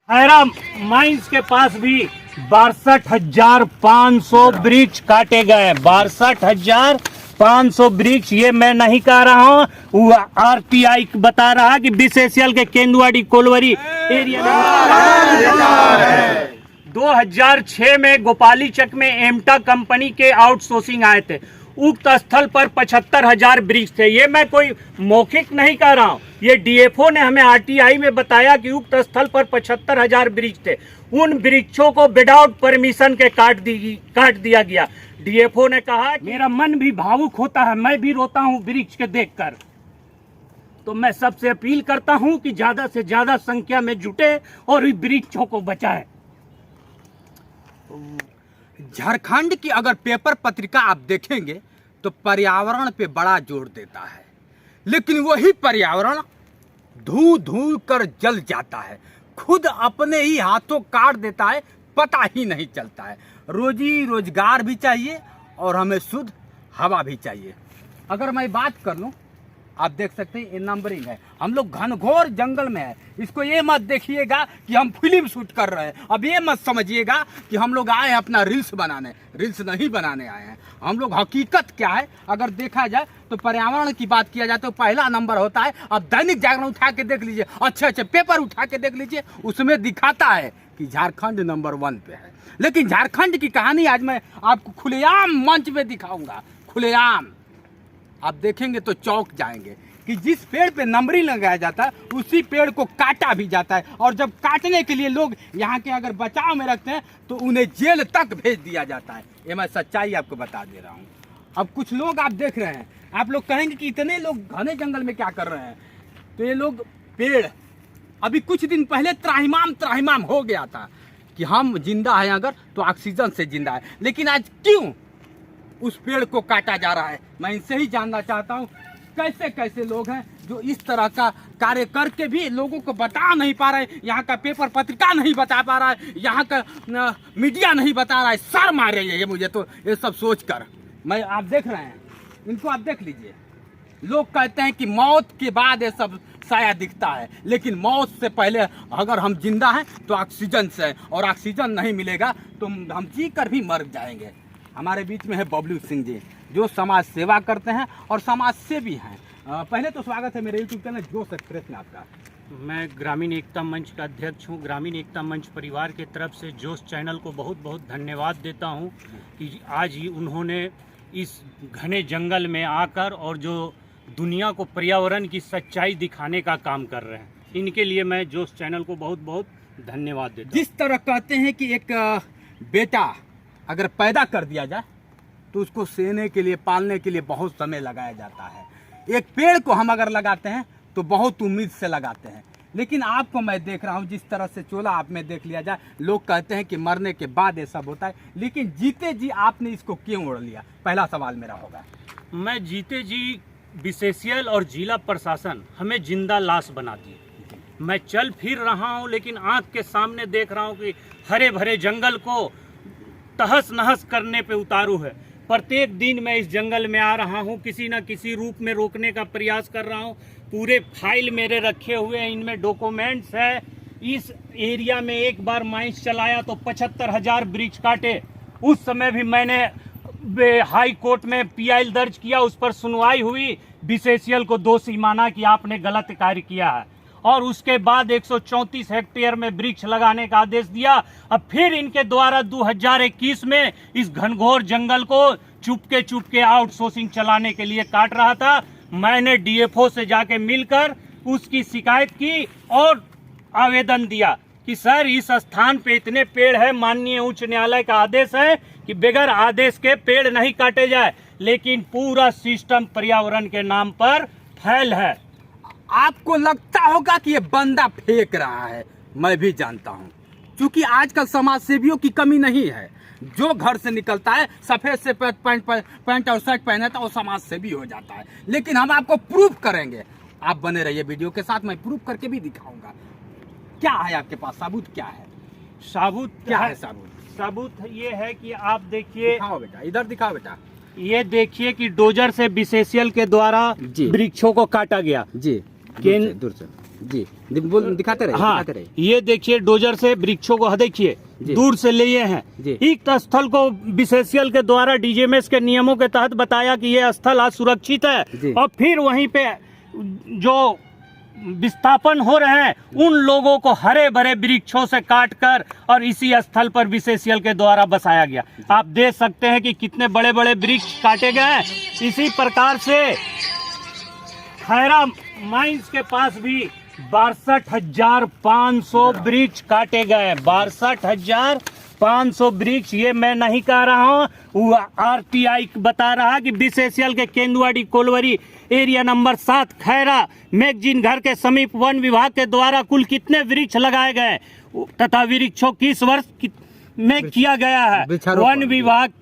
Khaira mines के पास भी 62,500 वृक्ष काटे गए। 62,500 वृक्ष, ये मैं नहीं कह रहा हूँ, वो आरटीआई बता रहा कि बीसीसीएल के केंदुआड़ी कोलवरी एरिया में 2006 में गोपालीचक में एमटा कंपनी के आउटसोर्सिंग आए थे। उक्त स्थल पर 75,000 वृक्ष थे। ये मैं कोई मौखिक नहीं कह रहा हूँ, ये डीएफओ ने हमें आरटीआई में बताया कि उक्त स्थल पर 75,000 वृक्ष थे। उन वृक्षों को विदाउट परमिशन के काट दिया गया। डीएफओ ने कहा मेरा मन भी भावुक होता है, मैं भी रोता हूँ वृक्ष के देखकर। तो मैं सबसे अपील करता हूँ कि ज्यादा से ज्यादा संख्या में जुटे और वृक्षों को बचाएं। झारखंड की अगर पेपर पत्रिका आप देखेंगे तो पर्यावरण पे बड़ा जोर देता है, लेकिन वही पर्यावरण धू धू कर जल जाता है, खुद अपने ही हाथों काट देता है, पता ही नहीं चलता है। रोजी रोजगार भी चाहिए और हमें शुद्ध हवा भी चाहिए। अगर मैं बात कर लूं, आप देख सकते हैं ये नंबरिंग है, हम लोग घनघोर जंगल में है। इसको ये मत देखिएगा कि हम फिल्म शूट कर रहे हैं, अब ये मत समझिएगा कि हम लोग आए हैं अपना रील्स बनाने। रील्स नहीं बनाने आए हैं हम लोग। हकीकत क्या है अगर देखा जाए तो पर्यावरण की बात किया जाए तो पहला नंबर होता है। अब दैनिक जागरण उठा के देख लीजिए, अच्छे पेपर उठा के देख लीजिए, उसमें दिखाता है कि झारखंड नंबर 1 पे है। लेकिन झारखंड की कहानी आज मैं आपको खुलेआम मंच में दिखाऊंगा। खुलेआम आप देखेंगे तो चौंक जाएंगे कि जिस पेड़ पे नंबरिंग लगाया जाता है उसी पेड़ को काटा भी जाता है, और जब काटने के लिए लोग यहाँ के अगर बचाव में रखते हैं तो उन्हें जेल तक भेज दिया जाता है। ये मैं सच्चाई आपको बता दे रहा हूँ। अब कुछ लोग आप देख रहे हैं, आप लोग कहेंगे कि इतने लोग घने जंगल में क्या कर रहे हैं। तो ये लोग पेड़ अभी कुछ दिन पहले त्राहिमाम हो गया था कि हम जिंदा हैं अगर तो ऑक्सीजन से जिंदा है, लेकिन आज क्यों उस पेड़ को काटा जा रहा है। मैं इनसे ही जानना चाहता हूँ कैसे कैसे लोग हैं जो इस तरह का कार्य करके भी लोगों को बता नहीं पा रहे। यहाँ का पेपर पत्रिका नहीं बता पा रहा है, यहाँ का मीडिया नहीं बता रहा है। शर्म आ रही है ये मुझे तो ये सब सोच कर। मैं आप देख रहे हैं इनको, आप देख लीजिए। लोग कहते हैं कि मौत के बाद ये सब साया दिखता है, लेकिन मौत से पहले अगर हम जिंदा हैं तो ऑक्सीजन से, और ऑक्सीजन नहीं मिलेगा तो हम जी कर भी मर जाएंगे। हमारे बीच में है बबलू सिंह जी जो समाज सेवा करते हैं और समाज सेवी हैं। पहले तो स्वागत है मेरे यूट्यूब चैनल जोश एक्सप्रेस में आपका। मैं ग्रामीण एकता मंच का अध्यक्ष हूँ। ग्रामीण एकता मंच परिवार के तरफ से जोश चैनल को बहुत बहुत धन्यवाद देता हूँ कि आज ही उन्होंने इस घने जंगल में आकर और जो दुनिया को पर्यावरण की सच्चाई दिखाने का काम कर रहे हैं, इनके लिए मैं जोश चैनल को बहुत बहुत धन्यवाद देता हूँ। जिस तरह कहते हैं कि एक बेटा अगर पैदा कर दिया जाए तो उसको सेने के लिए, पालने के लिए बहुत समय लगाया जाता है। एक पेड़ को हम अगर लगाते हैं तो बहुत उम्मीद से लगाते हैं, लेकिन आपको मैं देख रहा हूँ जिस तरह से चोला आप में देख लिया जाए। लोग कहते हैं कि मरने के बाद ये सब होता है, लेकिन जीते जी आपने इसको क्यों ओढ़ लिया? पहला सवाल मेरा होगा। मैं जीते जी बीसीसीएल और जिला प्रशासन हमें जिंदा लाश बना दिए। मैं चल फिर रहा हूँ लेकिन आंख के सामने देख रहा हूँ कि हरे भरे जंगल को तहस नहस करने पे उतारू है। प्रत्येक दिन मैं इस जंगल में आ रहा हूँ, किसी न किसी रूप में रोकने का प्रयास कर रहा हूँ। पूरे फाइल मेरे रखे हुए हैं, इनमें डॉक्यूमेंट्स है। इस एरिया में एक बार माइंस चलाया तो 75,000 वृक्ष काटे। उस समय भी मैंने हाई कोर्ट में पीआई दर्ज किया, उस पर सुनवाई हुई, बीसीसीएल को दोषी माना कि आपने गलत कार्य किया है, और उसके बाद 134 हेक्टेयर में वृक्ष लगाने का आदेश दिया। अब फिर इनके द्वारा 2021 में इस घनघोर जंगल को चुपके आउटसोर्सिंग चलाने के लिए काट रहा था। मैंने डीएफओ से जाके मिलकर उसकी शिकायत की और आवेदन दिया कि सर इस स्थान पे इतने पेड़ है, माननीय उच्च न्यायालय का आदेश है कि बगैर आदेश के पेड़ नहीं काटे जाए, लेकिन पूरा सिस्टम पर्यावरण के नाम पर फैल है। आपको लगता होगा कि ये बंदा फेंक रहा है, मैं भी जानता हूँ, क्योंकि आजकल समाज सेवियों की कमी नहीं है। जो घर से निकलता है सफेद से पैंट और शर्ट पहने तो वो समाज सेवी हो जाता है। लेकिन हम आपको प्रूफ करेंगे, आप बने रहिए वीडियो के साथ, मैं प्रूफ करके भी दिखाऊंगा। क्या है आपके पास सबूत? क्या है सबूत? क्या है सबूत? सबूत ये है कि आप देखिए, दिखाओ बेटा, इधर दिखाओ बेटा। ये देखिए कि डोजर से बीसीसीएल के द्वारा वृक्षों को काटा गया। जी दूर से जी दिखाते रहे, हाँ, दिखाते रहे। ये देखिए डोजर से वृक्षों को देखिए दूर से लिए हैं। इस स्थल को बीसीसीएल के द्वारा डीजीएमएस के नियमों के तहत बताया कि ये स्थल आज सुरक्षित है, और फिर वहीं पे जो विस्थापन हो रहे हैं उन लोगों को हरे भरे वृक्षों से काटकर और इसी स्थल पर बीसीसीएल के द्वारा बसाया गया। आप देख सकते हैं कि कितने बड़े बड़े वृक्ष काटे गए हैं। इसी प्रकार से खैरा माइंस के पास भी 62,500 वृक्ष काटे गए। 62,500 वृक्ष, ये मैं नहीं कह रहा हूँ, आरटीआई बता रहा कि बीसीसीएल के केंदुआडी कोलवरी एरिया नंबर 7 खैरा मैगजीन घर के समीप वन विभाग के द्वारा कुल कितने वृक्ष लगाए गए तथा वृक्षों किस वर्ष में किया गया है। वन विभाग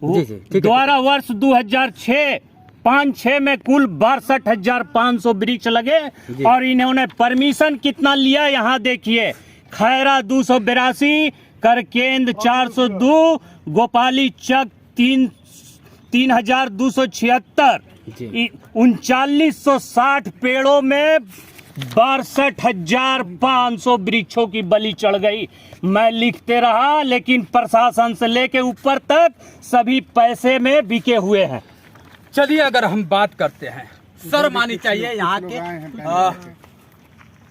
द्वारा वर्ष 2006 में कुल 62,500 वृक्ष लगे, और इन्होंने परमिशन कितना लिया यहाँ देखिए। खैरा 282, करकेंद 402, गोपाली चक 3,276, 3960 पेड़ों में 62,500 वृक्षों की बलि चढ़ गई। मैं लिखते रहा, लेकिन प्रशासन से लेके ऊपर तक सभी पैसे में बिके हुए हैं। चलिए अगर हम बात करते हैं, शर्म आनी चाहिए यहाँ के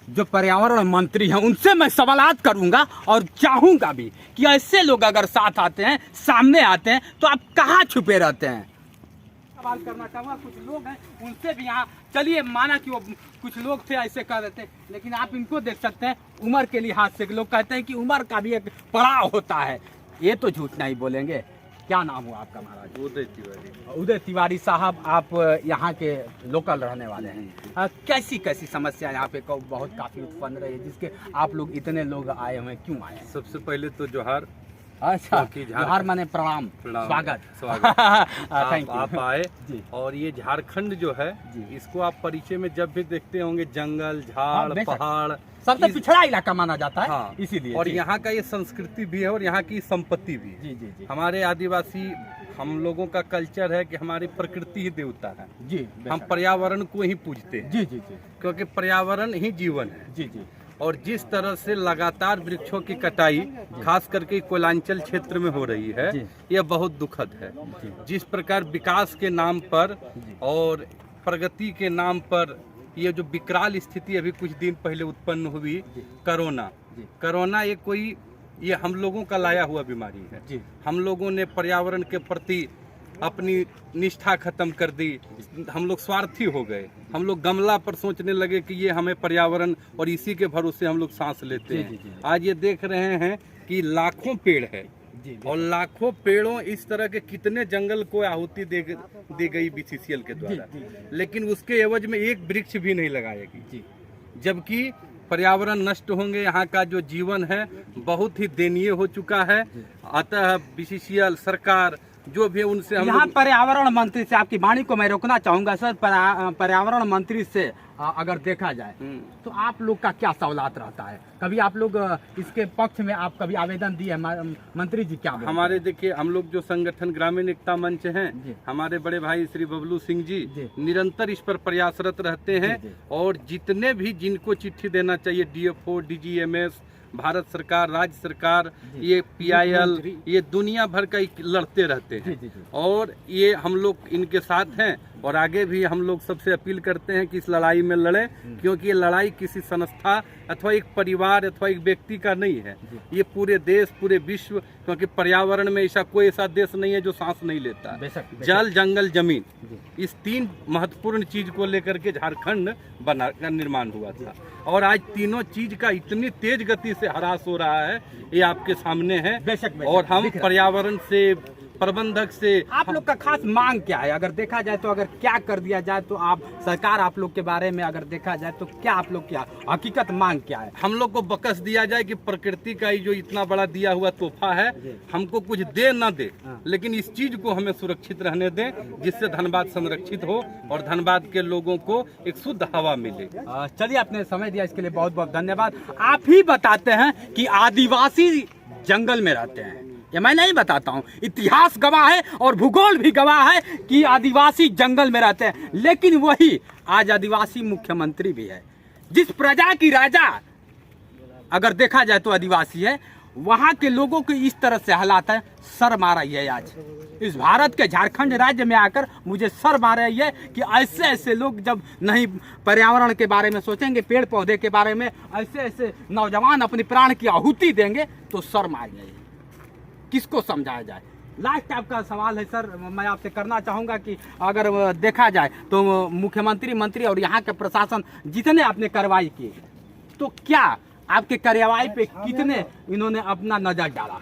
जो पर्यावरण मंत्री हैं, उनसे मैं सवालात करूंगा और चाहूंगा भी कि ऐसे लोग अगर साथ आते हैं, सामने आते हैं, तो आप कहाँ छुपे रहते हैं। सवाल करना चाहूंगा, कुछ लोग हैं उनसे भी यहाँ, चलिए माना कि वो कुछ लोग थे ऐसे कर रहे थे, लेकिन आप इनको देख सकते हैं उम्र के लिहाज से। लोग कहते हैं कि उम्र का भी एक पड़ाव होता है, ये तो झूठ नहीं बोलेंगे। क्या नाम हुआ आपका महाराज? उदय तिवारी। उदय तिवारी साहब, आप यहाँ के लोकल रहने वाले हैं। कैसी कैसी समस्या यहाँ पे बहुत काफी उत्पन्न रही है, जिसके आप लोग इतने लोग आए हुए, क्यों आए हैं? सबसे पहले तो जोहार। अच्छा, जोहार माने प्रणाम, स्वागत। आप आए, और ये झारखंड जो है इसको आप परिचय में जब भी देखते होंगे, जंगल, झाड़, पहाड़, सबसे पिछड़ा इलाका माना जाता है। हाँ, इसीलिए। और यहाँ का ये संस्कृति भी है और यहाँ की संपत्ति भी। जी। हमारे आदिवासी, हम लोगों का कल्चर है कि हमारी प्रकृति ही देवता है। जी, हम पर्यावरण को ही पूजते हैं। जी, क्योंकि पर्यावरण ही जीवन है। जी। और जिस तरह से लगातार वृक्षों की कटाई खास करके कोयलांचल क्षेत्र में हो रही है, यह बहुत दुखद है। जिस प्रकार विकास के नाम पर और प्रगति के नाम पर ये जो विकराल स्थिति अभी कुछ दिन पहले उत्पन्न हुई, कोरोना ये हम लोगों का लाया हुआ बीमारी है। हम लोगों ने पर्यावरण के प्रति अपनी निष्ठा खत्म कर दी, हम लोग स्वार्थी हो गए। हम लोग गमला पर सोचने लगे कि ये हमें पर्यावरण, और इसी के भरोसे हम लोग सांस लेते हैं। आज ये देख रहे हैं कि लाखों पेड़ है, और लाखों पेड़ों, इस तरह के कितने जंगल को आहुति दे गई बीसीसीएल के द्वारा, लेकिन उसके एवज में एक वृक्ष भी नहीं लगाएगी। जबकि पर्यावरण नष्ट होंगे, यहाँ का जो जीवन है बहुत ही दयनीय हो चुका है। अतः बीसीसीएल सरकार जो भी उनसे हम यहाँ पर्यावरण मंत्री से, आपकी वाणी को मैं रोकना चाहूंगा सर, पर्यावरण मंत्री से अगर देखा जाए तो आप लोग का क्या सवालात रहता है? कभी आप लोग इसके पक्ष में आप कभी आवेदन दिए? मंत्री जी क्या हमारे, देखिए हम लोग जो संगठन ग्रामीण एकता मंच हैं, हमारे बड़े भाई श्री बबलू सिंह जी निरंतर इस पर प्रयासरत रहते हैं, और जितने भी जिनको चिट्ठी देना चाहिए, डीएफओ, डीजीएमएस, भारत सरकार, राज्य सरकार, ये पीआईएल, ये दुनिया भर का लड़ते रहते हैं, और ये हम लोग इनके साथ हैं, और आगे भी हम लोग सबसे अपील करते हैं कि इस लड़ाई में लड़े, क्योंकि ये लड़ाई किसी संस्था अथवा एक परिवार अथवा एक व्यक्ति का नहीं है, ये पूरे देश, पूरे विश्व, क्योंकि पर्यावरण में ऐसा देश नहीं है जो सांस नहीं लेता। जल, जंगल, जमीन, इस 3 महत्वपूर्ण चीज को लेकर के झारखंड का निर्माण हुआ था, और आज तीनों चीज का इतनी तेज गति से ह्रास हो रहा है, ये आपके सामने है। और हम पर्यावरण से, प्रबंधक से, आप लोग का खास मांग क्या है? अगर देखा जाए तो, अगर क्या कर दिया जाए तो, आप सरकार, आप लोग के बारे में अगर देखा जाए तो क्या आप लोग क्या हकीकत मांग क्या है? हम लोग को बकस दिया जाए कि प्रकृति का जो इतना बड़ा दिया हुआ तोहफा है, हमको कुछ दे न दे, लेकिन इस चीज को हमें सुरक्षित रहने दें, जिससे धनबाद संरक्षित हो और धनबाद के लोगों को एक शुद्ध हवा मिले। चलिए, आपने समय दिया इसके लिए बहुत बहुत धन्यवाद। आप ही बताते हैं कि आदिवासी जंगल में रहते हैं, ये मैं नहीं बताता हूँ, इतिहास गवाह है और भूगोल भी गवाह है कि आदिवासी जंगल में रहते हैं, लेकिन वही आज आदिवासी मुख्यमंत्री भी है। जिस प्रजा की राजा अगर देखा जाए तो आदिवासी है, वहाँ के लोगों के इस तरह से हालात है, शर्म आ रही है आज इस भारत के झारखंड राज्य में आकर मुझे शर्म आ रही है कि ऐसे ऐसे लोग जब नहीं पर्यावरण के बारे में सोचेंगे, पेड़ पौधे के बारे में, ऐसे ऐसे नौजवान अपने प्राण की आहुति देंगे तो शर्म आ जाएगी। किसको समझाया जाए? लास्ट आपका सवाल है सर, मैं आपसे करना चाहूँगा कि अगर देखा जाए तो मुख्यमंत्री, मंत्री और यहाँ के प्रशासन जितने आपने कार्रवाई की, तो क्या आपके कार्रवाई पे कितने इन्होंने अपना नजर डाला?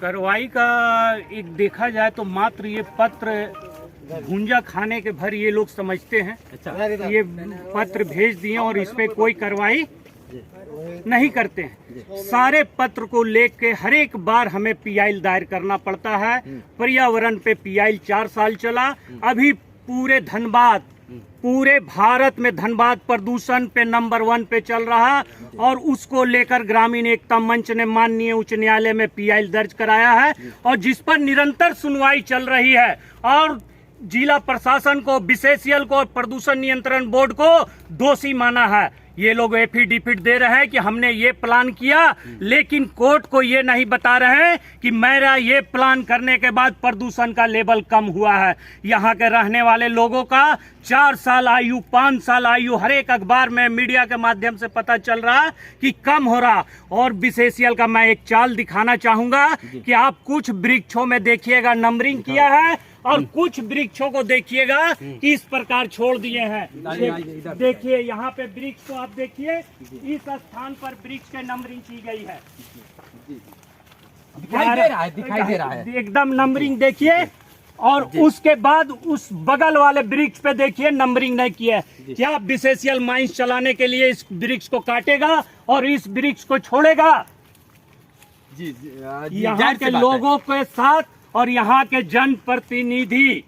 कार्रवाई का एक देखा जाए तो मात्र ये पत्र भूंजा खाने के भर ये लोग समझते हैं। अच्छा, ये पत्र भेज दिए और इस पे कोई कार्रवाई नहीं करते हैं। सारे पत्र को लेके हर एक बार हमें पीआई दायर करना पड़ता है। पर्यावरण पे पीआई 4 साल चला। अभी पूरे धनबाद, पूरे भारत में धनबाद प्रदूषण पे नंबर 1 पे चल रहा, और उसको लेकर ग्रामीण एकता मंच ने माननीय उच्च न्यायालय में पीआई दर्ज कराया है, और जिस पर निरंतर सुनवाई चल रही है। और जिला प्रशासन को, बीसीसीएल को और प्रदूषण नियंत्रण बोर्ड को दोषी माना है। ये लोग एफिडेविट दे रहे हैं कि हमने ये प्लान किया, लेकिन कोर्ट को ये नहीं बता रहे हैं कि मेरा ये प्लान करने के बाद प्रदूषण का लेवल कम हुआ है। यहाँ के रहने वाले लोगों का 4 साल आयु, 5 साल आयु हर एक अखबार में, मीडिया के माध्यम से पता चल रहा कि कम हो रहा। और बीसीसीएल का मैं एक चाल दिखाना चाहूंगा कि आप कुछ वृक्षों में देखिएगा नंबरिंग किया है, और कुछ वृक्षों को देखिएगा कि इस प्रकार छोड़ दिए हैं। देखिए यहाँ पे वृक्ष को आप देखिए, इस स्थान पर वृक्ष के नंबरिंग की गई है। दिखाई दे रहा है एकदम नंबरिंग देखिए। और उसके बाद उस बगल वाले वृक्ष पे देखिए नंबरिंग नहीं किया है। क्या बीसीसीएल माइंस चलाने के लिए इस वृक्ष को काटेगा और इस वृक्ष को छोड़ेगा? यहाँ के लोगों के साथ और यहाँ के जनप्रतिनिधि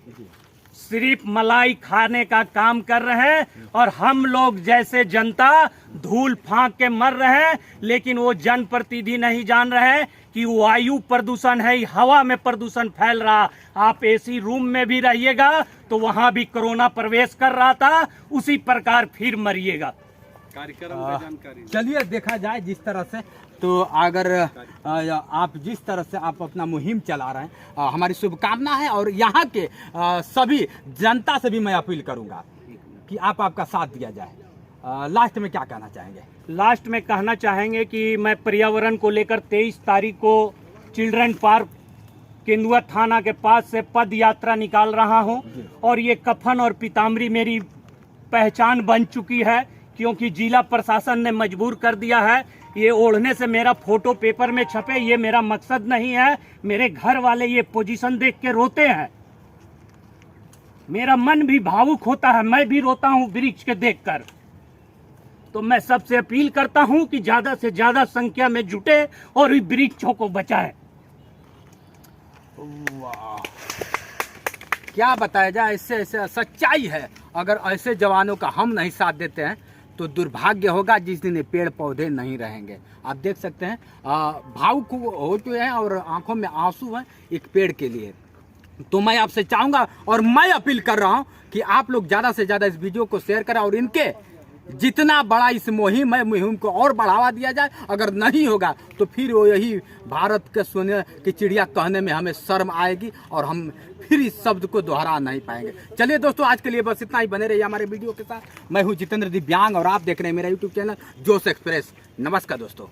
सिर्फ मलाई खाने का काम कर रहे हैं, और हम लोग जैसे जनता धूल फांक के मर रहे हैं। लेकिन वो जनप्रतिनिधि नहीं जान रहे हैं कि वायु प्रदूषण है, हवा में प्रदूषण फैल रहा। आप एसी रूम में भी रहिएगा तो वहां भी कोरोना प्रवेश कर रहा था, उसी प्रकार फिर मरिएगा। कार्यक्रम का जानकारी चलिए देखा जाए जिस तरह से, तो अगर आप जिस तरह से आप अपना मुहिम चला रहे हैं, हमारी शुभकामना है। और यहाँ के सभी जनता से भी मैं अपील करूँगा कि आपका साथ दिया जाए। लास्ट में क्या कहना चाहेंगे? लास्ट में कहना चाहेंगे कि मैं पर्यावरण को लेकर 23 तारीख को चिल्ड्रन पार्क केंदुआ थाना के पास से पद यात्रा निकाल रहा हूं, और ये कफन और पीताम्बरी मेरी पहचान बन चुकी है, क्योंकि जिला प्रशासन ने मजबूर कर दिया है। ये ओढ़ने से मेरा फोटो पेपर में छपे, ये मेरा मकसद नहीं है। मेरे घर वाले ये पोजीशन देख के रोते हैं, मेरा मन भी भावुक होता है, मैं भी रोता हूं वृक्ष के देखकर। तो मैं सबसे अपील करता हूं कि ज्यादा से ज्यादा संख्या में जुटे और इस वृक्षों को बचाएं। क्या बताया जाए, इससे ऐसे सच्चाई है। अगर ऐसे जवानों का हम नहीं साथ देते हैं तो दुर्भाग्य होगा जिस दिन ये पेड़ पौधे नहीं रहेंगे। आप देख सकते हैं भावुक हो चुके हैं और आंखों में आंसू हैं एक पेड़ के लिए। तो मैं आपसे चाहूँगा और मैं अपील कर रहा हूँ कि आप लोग ज़्यादा से ज़्यादा इस वीडियो को शेयर करें, और इनके जितना बड़ा इस मुहिम है, मुहिम को और बढ़ावा दिया जाए। अगर नहीं होगा तो फिर वो यही भारत के सोने की चिड़िया कहने में हमें शर्म आएगी, और हम फिर इस शब्द को दोहरा नहीं पाएंगे। चलिए दोस्तों, आज के लिए बस इतना ही। बने रहिए हमारे वीडियो के साथ। मैं हूँ जितेंद्र दिव्यांग और आप देख रहे हैं मेरा यूट्यूब चैनल जोश एक्सप्रेस। नमस्कार दोस्तों।